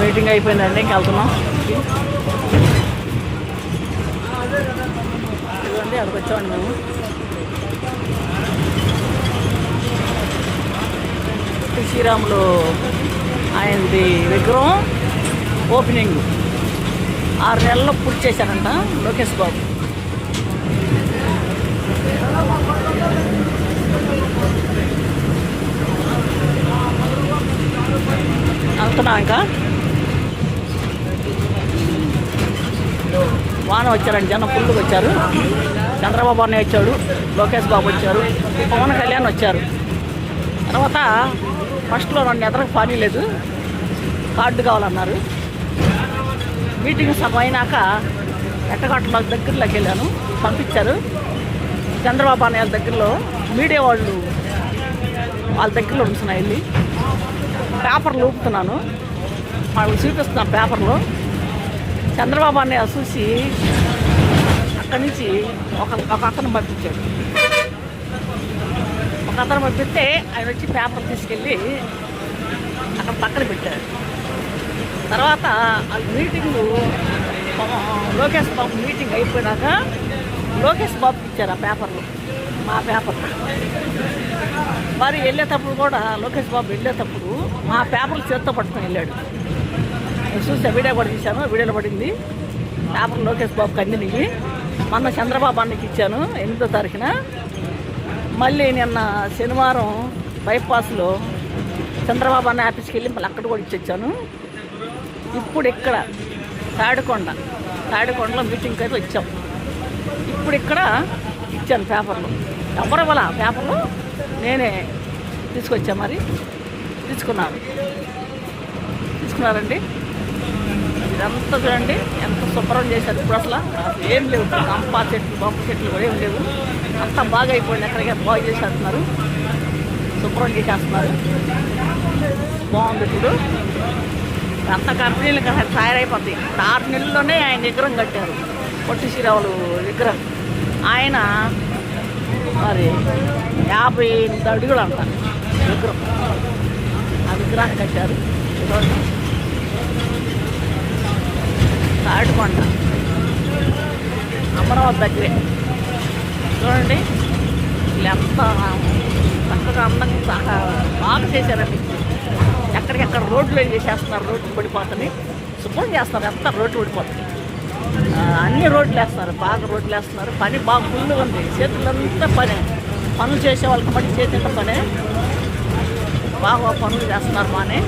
Meeting అయిపోయిందండి, ఇంక వెళ్తున్నాం. ఇదిగోండి అక్కడికి వచ్చామండి మేము. శ్రీరాములు ఆయనది విగ్రహం ఓపెనింగ్ 6 నెలల్లో పూర్తి చేశారంట లోకేష్ బాబు. వెళ్తున్నాం ఇంకా. వాన వచ్చారండి, జనం ఫుల్గా వచ్చారు. చంద్రబాబు అన్నయ్య వచ్చాడు, లోకేష్ బాబు వచ్చారు, పవన్ కళ్యాణ్ వచ్చారు. తర్వాత ఫస్ట్లో 2 ఎదరకు పని లేదు, కార్డు కావాలన్నారు. మీటింగ్ సగం అయినాక ఎట్టగట్ల దగ్గరలోకి వెళ్ళాను, పంపించారు. చంద్రబాబు అన్నయ్య వాళ్ళ దగ్గరలో మీడియా వాళ్ళు వాళ్ళ దగ్గరలో ఉంటున్నాయి. వెళ్ళి పేపర్లు ఊపుతున్నాను, వాళ్ళకి చూపిస్తున్నాను పేపర్లో. చంద్రబాబు అన్నయ్య చూసి అక్కడి నుంచి ఒక అతను పంపించాడు. ఒక అతను పంపిస్తే ఆయన వచ్చి పేపర్ తీసుకెళ్ళి అక్కడ పక్కన పెట్టారు. తర్వాత మీటింగు లోకేష్ బాబు మీటింగ్ అయిపోయినాక లోకేష్ బాబుకి ఇచ్చారు ఆ పేపర్లు, మా పేపర్. మరి వెళ్ళేటప్పుడు కూడా లోకేష్ బాబు వెళ్ళేటప్పుడు మా పేపర్లు చేత్తో పట్టుకొని వెళ్ళాడు. చూసా, వీడియో కూడా తీశాను, వీడియోలో పడింది. పేపర్ లోకేష్ బాబుకి అందినవి. మొన్న చంద్రబాబు అన్నకి ఇచ్చాను 8వ తారీఖున. మళ్ళీ నిన్న శనివారం బైపాస్లో చంద్రబాబు అన్న ఆఫీస్కి వెళ్ళి మళ్ళీ అక్కడ కూడా ఇచ్చాను. ఇప్పుడు ఇక్కడ తాడికొండలో మీటింగ్కి అయితే వచ్చాం. ఇప్పుడు ఇక్కడ ఇచ్చాను పేపర్లు. ఎవరు ఇవ్వాల పేపర్లు, నేనే తీసుకొచ్చా. మరి తీసుకున్నారండి. ఇదంతా చూడండి ఎంత శుభ్రం చేశారు. ఇప్పుడు అసలు ఏం లేవు, కంపా చెట్లు బొమ్మ చెట్లు కూడా ఏం లేవు. అంతా బాగా అయిపోయింది, ఎక్కడికి బాగా చేసేస్తున్నారు, శుభ్రం చేసేస్తున్నారు. బాగుంది. ఇప్పుడు అంత కంపెనీలు కదా తయారైపోతాయి. 6 నెలల్లోనే ఆయన విగ్రహం కట్టారు, పొట్టి శ్రీరాములు విగ్రహం. ఆయన మరి 58 అడుగులు అంట విగ్రహం. ఆ విగ్రహం కట్టారు. తాడికొండ అమరావతి దగ్గరే చూడండి. ఎంత చక్కగా అందంగా బాగా చేశారండి. ఎక్కడికెక్కడ రోడ్లు చేసేస్తున్నారు, రోడ్లు పడిపోతున్నాయి, శుభ్రం చేస్తున్నారు. ఎంత రోడ్లు పడిపోతున్నాయి, అన్ని రోడ్లు వేస్తున్నారు, బాగా రోడ్లు వేస్తున్నారు. పని బాగా ఫుల్గా ఉంది. చేతులంతా పనే, పనులు చేసే వాళ్ళకి మళ్ళీ చేతులంతా పనే, బాగా పనులు చేస్తున్నారు. బాగానే